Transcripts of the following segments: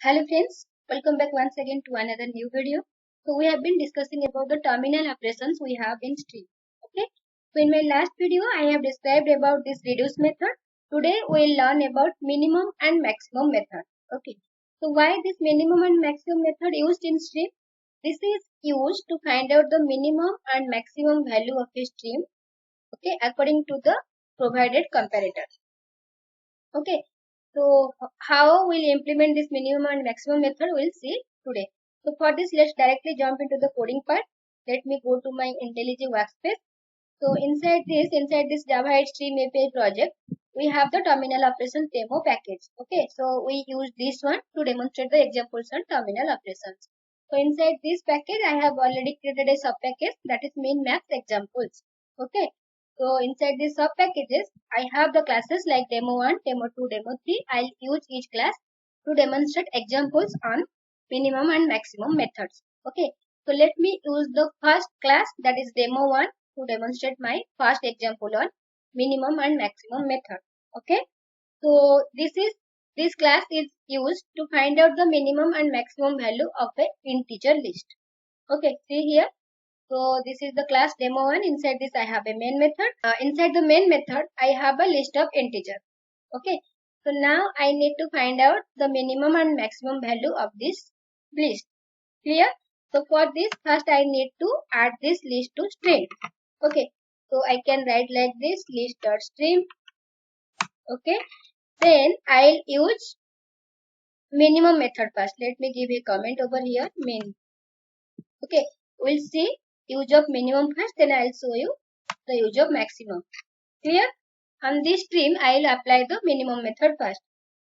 Hello friends, welcome back once again to another new video. So we have been discussing about the terminal operations we have in stream. Okay. So in my last video I have described about this reduce method. Today we will learn about minimum and maximum method. Okay. So why this minimum and maximum method used in stream? This is used to find out the minimum and maximum value of a stream. Okay, according to the provided comparator. Okay. So how we'll implement this minimum and maximum method we'll see today. So for this let's directly jump into the coding part. Let me go to my IntelliJ workspace. So inside this Java 8 Stream API project, we have the terminal operations demo package. Okay, so we use this one to demonstrate the examples on terminal operations. So inside this package, I have already created a sub package that is min max examples. Okay, so inside these sub packages, I have the classes like demo 1, demo 2, demo 3. I'll use each class to demonstrate examples on minimum and maximum methods. Okay, so let me use the first class that is demo 1 to demonstrate my first example on minimum and maximum method. Okay, so this class is used to find out the minimum and maximum value of a integer list. Okay, see here. So this is the class demo 1. Inside this I have a main method. Inside the main method I have a list of integers. Okay, so now I need to find out the minimum and maximum value of this list. Clear? So for this first I need to add this list to string. Okay, so I can write like this list.stream. Okay, then I'll use minimum method first. Let me give a comment over here, min. Okay, we'll see use of minimum first, then I'll show you the use of maximum. Clear? On this stream I'll apply the minimum method first.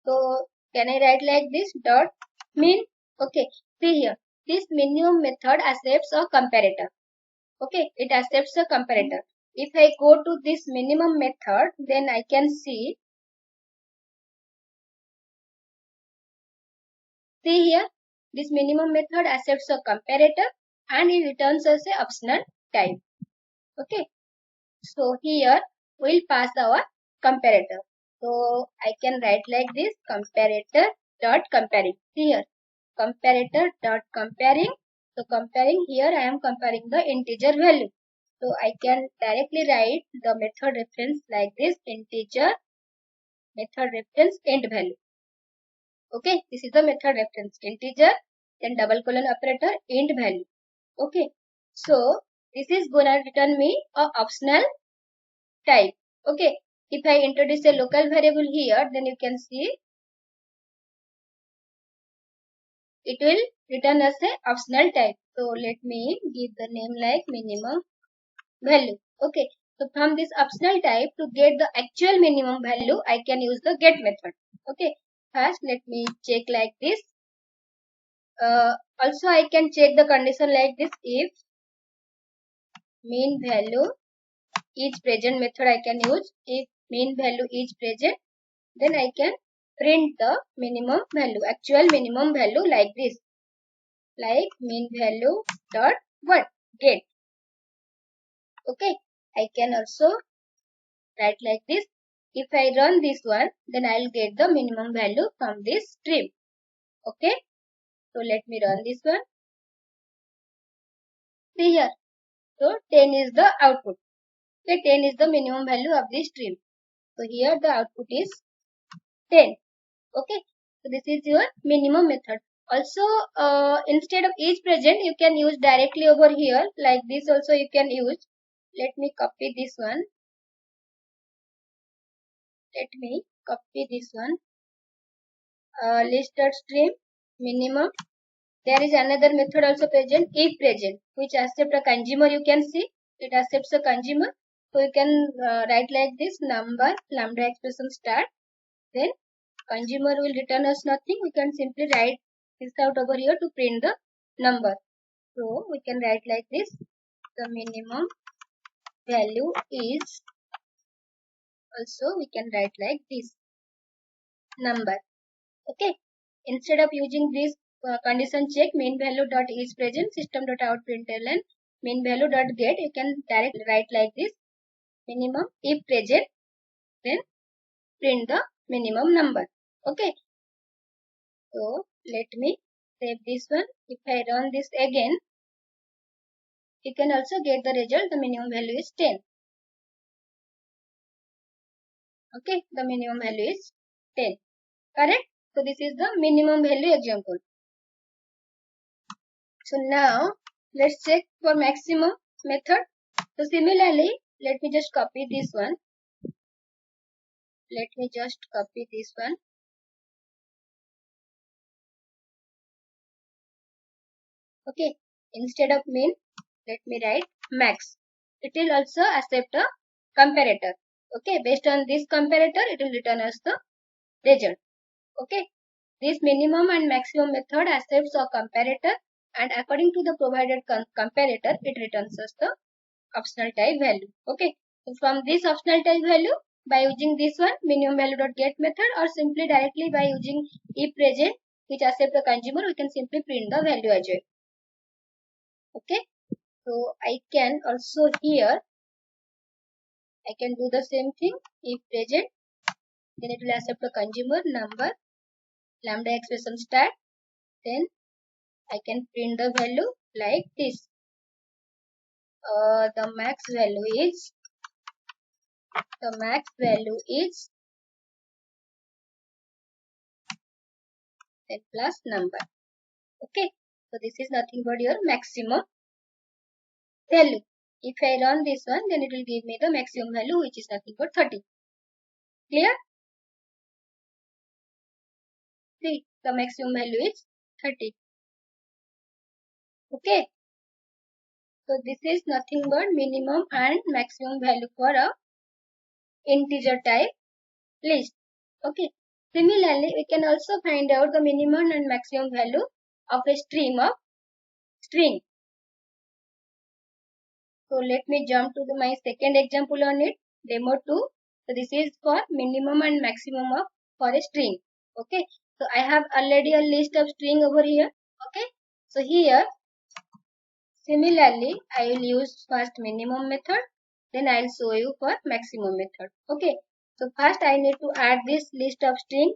So can I write like this dot min? Okay, see here, this minimum method accepts a comparator. Okay, it accepts a comparator. If I go to this minimum method, then I can see here, this minimum method accepts a comparator and it returns us a optional type. Okay, so here we'll pass our comparator. So I can write like this comparator dot comparing. Here comparator dot comparing. So comparing, here I am comparing the integer value. So I can directly write the method reference like this, integer method reference int value. Okay, this is the method reference, integer, then double colon operator, int value. Okay, so this is gonna return me a optional type. Okay, if I introduce a local variable here, then you can see it will return as a optional type. So let me give the name like minimum value. Okay, so from this optional type, to get the actual minimum value, I can use the get method. Okay, first let me check like this. Also I can check the condition like this, if mean value is present method I can use. If mean value is present, then I can print the minimum value, actual minimum value like this, like mean value dot what get. Okay, I can also write like this. If I run this one, then I'll get the minimum value from this stream. Okay, so let me run this one. See here, so 10 is the output. Okay, 10 is the minimum value of this stream. So here the output is 10. Okay, so this is your minimum method. Also, instead of each present, you can use directly over here like this. Also, you can use. Let me copy this one. Let me copy this one. List.stream minimum. There is another method also present, if present, which accepts a consumer. You can see it accepts a consumer. So you can write like this, number lambda expression start, then consumer will return us nothing. We can simply write this out over here to print the number. So we can write like this, the minimum value is, also we can write like this, number. Okay, instead of using this condition check main value dot is present system dot out println main value dot get, you can directly write like this, minimum if present, then print the minimum number. Okay, So let me save this one. If I run this again, you can also get the result. The minimum value is 10. Okay, the minimum value is 10. Correct? So this is the minimum value example. So now let's check for maximum method. So similarly, let me just copy this one. Let me just copy this one. Okay, instead of min, let me write max. It will also accept a comparator. Okay, based on this comparator, it will return us the result. Okay, this minimum and maximum method accepts a comparator, and according to the provided comparator, it returns us the optional type value. Okay, so from this optional type value, by using this one minimum value dot get method, or simply directly by using if present which accept the consumer, we can simply print the value as well. Okay, so I can also here I can do the same thing. If present, then it will accept the consumer number lambda expression start. Then I can print the value like this. The max value is 10 plus number. Okay, so this is nothing but your maximum value. If I run this one, then it will give me the maximum value, which is nothing but 30. Clear? See, the maximum value is 30. Okay, so this is nothing but minimum and maximum value for a integer type list. Okay, similarly, we can also find out the minimum and maximum value of a stream of string. So let me jump to my second example on it, demo 2. So this is for minimum and maximum of for a string. Okay, so I have already a list of string over here. Okay, so here similarly I will use first minimum method, then I will show you for maximum method. Okay, so first I need to add this list of string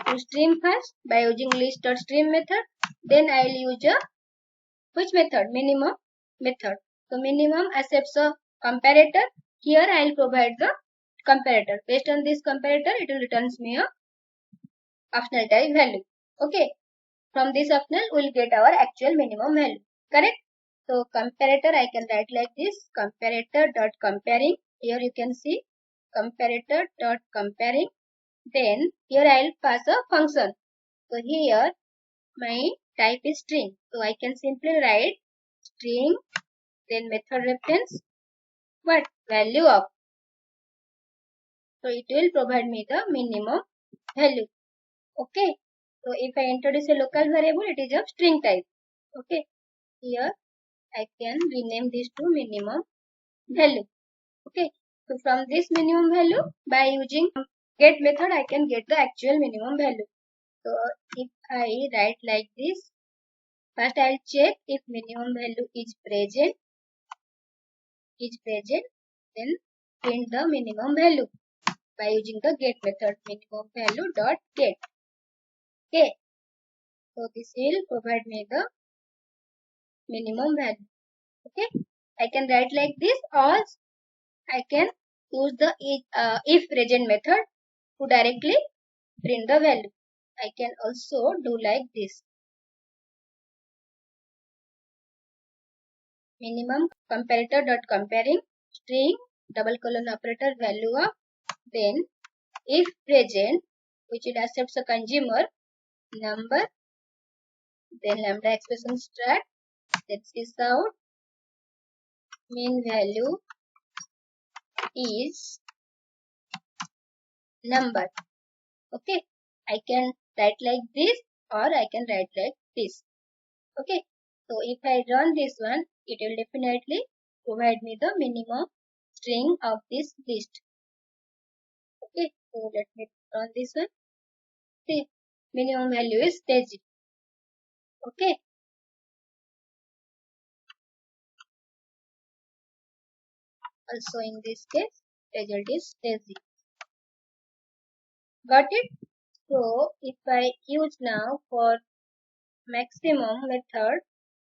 to stream first by using list.stream method. Then I will use a which method? Minimum method. So minimum accepts a comparator. Here I will provide the comparator. Based on this comparator, it will returns me a optional type value. Okay. From this optional, we will get our actual minimum value. Correct? So comparator I can write like this. Comparator dot comparing. Here you can see comparator dot comparing. Then here I will pass a function. So here my type is string. So I can simply write string, then method reference, what value of. So it will provide me the minimum value. Okay. So if I introduce a local variable, it is of string type. Okay. Here I can rename this to minimum value. Okay. So from this minimum value, by using get method, I can get the actual minimum value. So if I write like this, first I will check if minimum value is present, then print the minimum value by using the get method, minimum value dot get. Okay, so this will provide me the minimum value. Okay, I can write like this, or I can use the if present method to directly print the value. I can also do like this. Minimum comparator dot comparing string double colon operator value of, then if present, which it accepts a consumer number, then lambda expression start, that's this out, mean value is number. Okay, I can write like this, or I can write like this. Okay, so if I run this one, it will definitely provide me the minimum string of this list. Okay, so let me run this one. See, minimum value is Daisy. Okay, also in this case, result is Daisy. Got it? So if I use now for maximum method,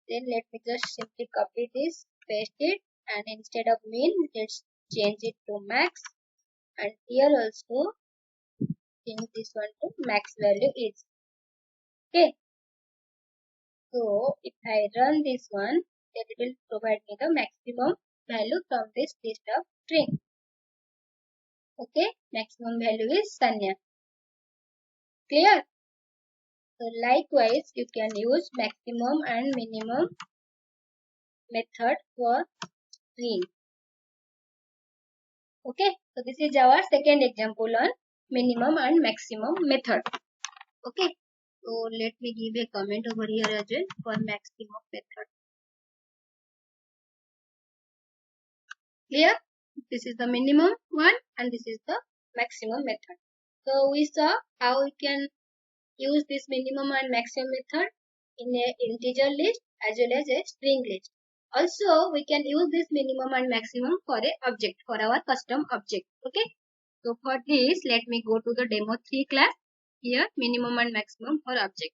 then let me just simply copy this, paste it, and instead of min, let's change it to max. And here also change this one to max value is. Okay. So if I run this one, then it will provide me the maximum value from this list of string. Okay. Maximum value is Sanya. Clear? So likewise, you can use maximum and minimum method for string. Okay, so this is our second example on minimum and maximum method. Okay, so let me give a comment over here as well for maximum method. Clear? This is the minimum one and this is the maximum method. So we saw how we can use this minimum and maximum method in a integer list as well as a string list. Also, we can use this minimum and maximum for a object, for our custom object. Okay. So for this, let me go to the demo 3 class. Here, minimum and maximum for object.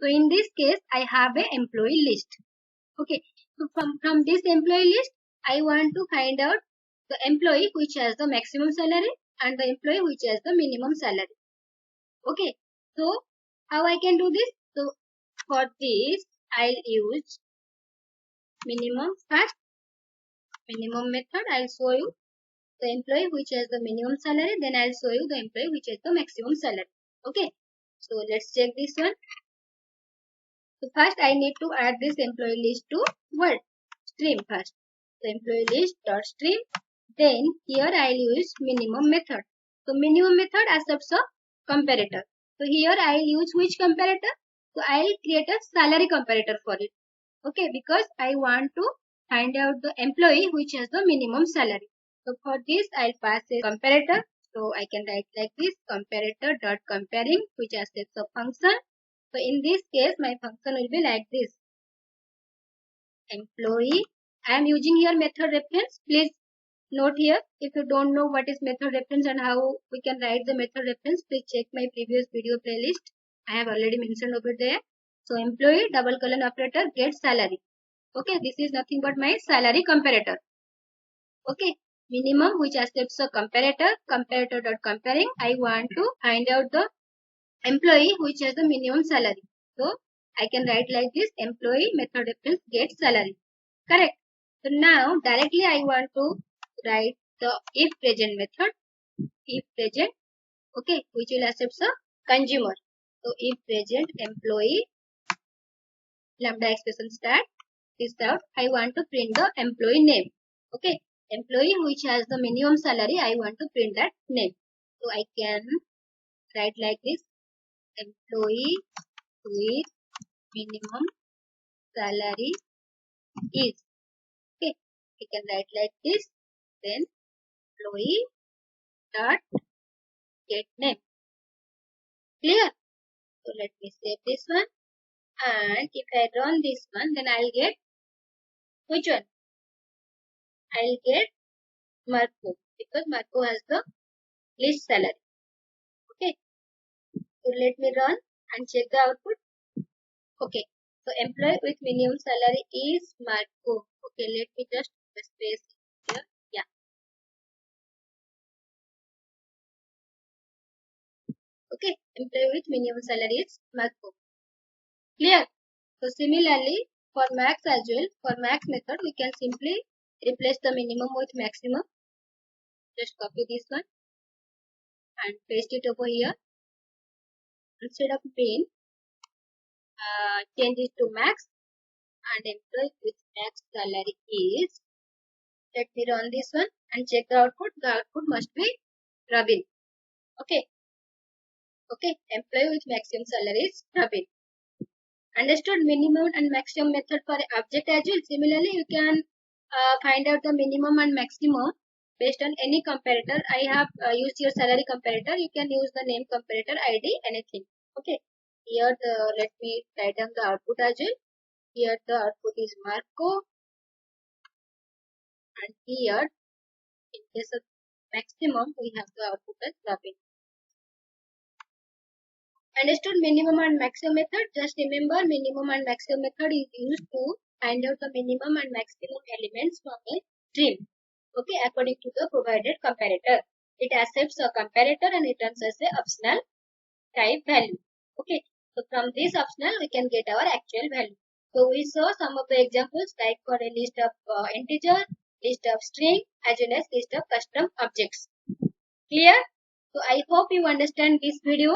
So in this case, I have a employee list. Okay. So from this employee list, I want to find out the employee which has the maximum salary and the employee which has the minimum salary. Okay. So how I can do this? So for this, I'll use minimum first. Minimum method, I'll show you the employee which has the minimum salary, then I'll show you the employee which has the maximum salary. Okay, so let's check this one. So first I need to add this employee list to what? Stream first. So employee list dot stream. Then here I'll use minimum method. So minimum method accepts a comparator. So here I'll use which comparator? So I'll create a salary comparator for it. Okay, because I want to find out the employee which has the minimum salary. So for this, I'll pass a comparator. So I can write like this, comparator dot comparing, which accepts a function. So in this case, my function will be like this, employee. I am using here method reference. Please note here, if you don't know what is method reference and how we can write the method reference, please check my previous video playlist. I have already mentioned over there. So employee double colon operator gets salary. Okay, this is nothing but my salary comparator. Okay, minimum which accepts a comparator, comparator dot comparing. I want to find out the employee which has the minimum salary. So I can write like this, employee method reference gets salary. Correct. So now directly I want to write the if present method, if present, okay, which will accept a consumer. So if present employee lambda expression start this out, I want to print the employee name. Okay, employee which has the minimum salary, I want to print that name. So I can write like this, employee with minimum salary is. Okay, we can write like this, then employee dot get name. Clear? So let me save this one, and if I run this one, then I'll get which one? I'll get Marco, because Marco has the least salary. Okay, so let me run and check the output. Okay, so employee with minimum salary is Marco. Okay, let me just space here. Yeah. Okay, employee with minimum salary is Marco. Clear? So similarly, for max as well, for max method, we can simply replace the minimum with maximum. Just copy this one and paste it over here. Instead of min, change it to max, and employee with max salary is. Let me run this one and check the output. The output must be Robin. Okay. Okay. Employee with maximum salary is Robin. Understood minimum and maximum method for object as well. Similarly, you can find out the minimum and maximum based on any comparator. I have used your salary comparator. You can use the name comparator, ID, anything. Okay. Here, let me write down the output as well. Here, the output is Marco. And here, in case of maximum, we have the output as Robin. Understood minimum and maximum method? Just remember, minimum and maximum method is used to find out the minimum and maximum elements from a string. Okay, according to the provided comparator. It accepts a comparator and returns as a optional type value. Okay, so from this optional we can get our actual value. So we saw some of the examples like for a list of integer, list of string, as well as list of custom objects. Clear? So I hope you understand this video.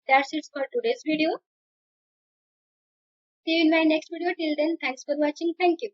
That's it for today's video. See you in my next video. Till then, thanks for watching. Thank you.